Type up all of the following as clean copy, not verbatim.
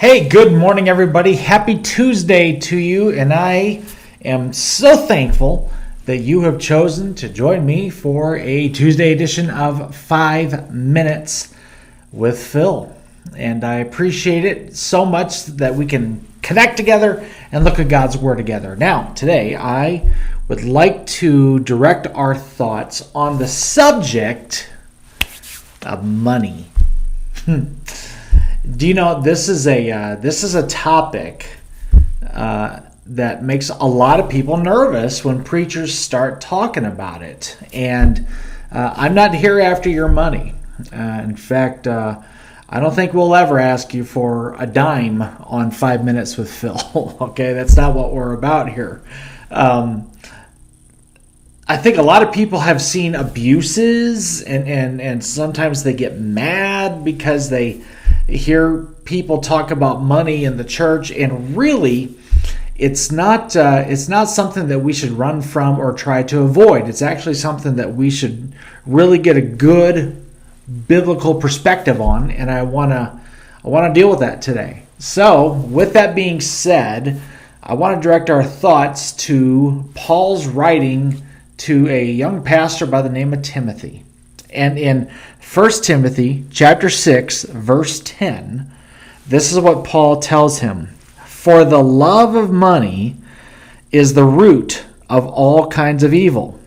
Hey, good morning, everybody. Happy Tuesday to you, and I am so thankful that you have chosen to join me for a Tuesday edition of 5 Minutes with Phil. And I appreciate it so much that we can connect together and look at God's Word together. Now, today, I would like to direct our thoughts on the subject of money. Do you know this is a topic that makes a lot of people nervous when preachers start talking about it? And I'm not here after your money. In fact, I don't think we'll ever ask you for a dime on 5 Minutes with Phil. Okay, that's not what we're about here. I think a lot of people have seen abuses, and sometimes they get mad because they hear people talk about money in the church, and really it's not something that we should run from or try to avoid. It's actually something that we should really get a good biblical perspective on, and I want to deal with that today. So with that being said, I want to direct our thoughts to Paul's writing to a young pastor by the name of Timothy. And in 1 Timothy chapter 6, verse 10, this is what Paul tells him. For the love of money is the root of all kinds of evil.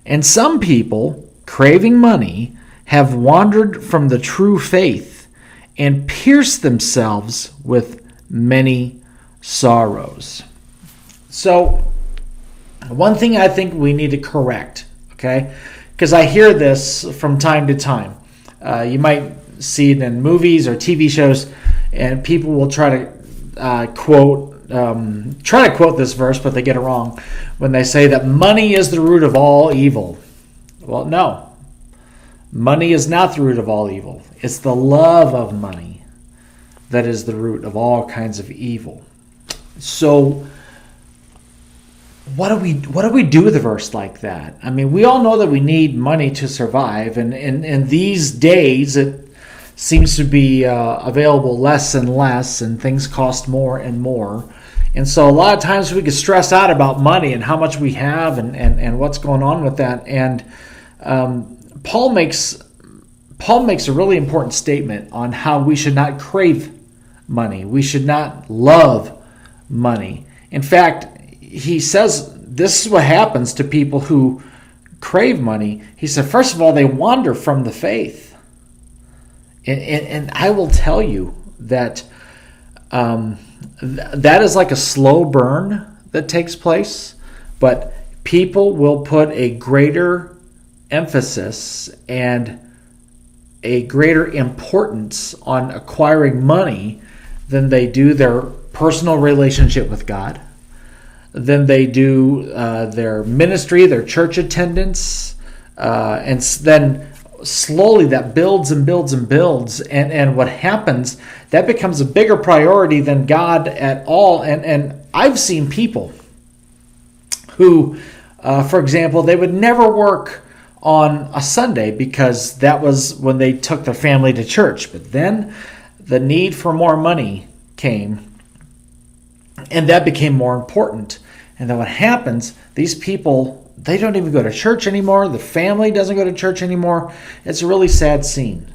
And some people, craving money, have wandered from the true faith and pierced themselves with many sorrows. So, one thing I think we need to correct, okay? Because I hear this from time to time. You might see it in movies or TV shows, and people will try to quote this verse, but they get it wrong when they say that money is the root of all evil. Well, no. Money is not the root of all evil. It's the love of money that is the root of all kinds of evil. So, what do we do with a verse like that? I mean, we all know that we need money to survive, and in these days it seems to be available less and less, and things cost more and more. And so a lot of times we get stressed out about money and how much we have and what's going on with that. And Paul makes a really important statement on how we should not crave money. We should not love money. In fact, he says this is what happens to people who crave money. He said, first of all, they wander from the faith. And I will tell you that that is like a slow burn that takes place, but people will put a greater emphasis and a greater importance on acquiring money than they do their personal relationship with God, than they do their ministry, their church attendance, and then slowly that builds and builds and builds, and what happens, that becomes a bigger priority than God at all. And I've seen people who, for example, they would never work on a Sunday because that was when they took their family to church. But then the need for more money came, and that became more important. And then what happens, these people, they don't even go to church anymore. The family doesn't go to church anymore. It's a really sad scene.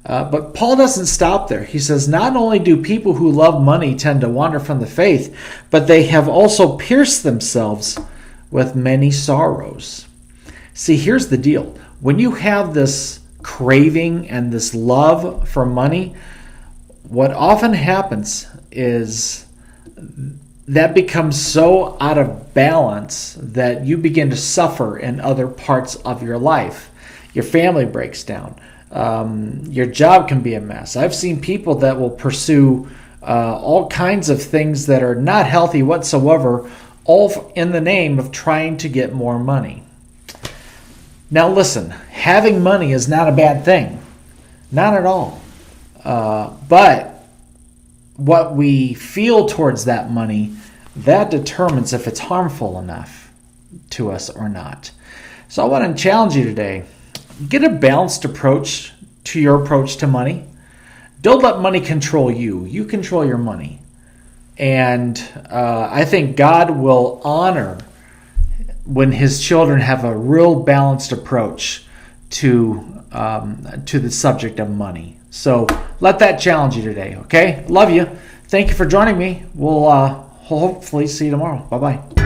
But Paul doesn't stop there. He says, not only do people who love money tend to wander from the faith, but they have also pierced themselves with many sorrows. See, here's the deal. When you have this craving and this love for money, what often happens is that becomes so out of balance that you begin to suffer in other parts of your life. Your family breaks down. Your job can be a mess. I've seen people that will pursue all kinds of things that are not healthy whatsoever, all in the name of trying to get more money. Now listen, having money is not a bad thing. Not at all. But what we feel towards that money, that determines if it's harmful enough to us or not. So I want to challenge you today. Get a balanced approach to your approach to money. Don't let money control you. You control your money. And I think God will honor when his children have a real balanced approach to the subject of money. So let that challenge you today, okay? Love you. Thank you for joining me. We'll hopefully see you tomorrow. Bye-bye.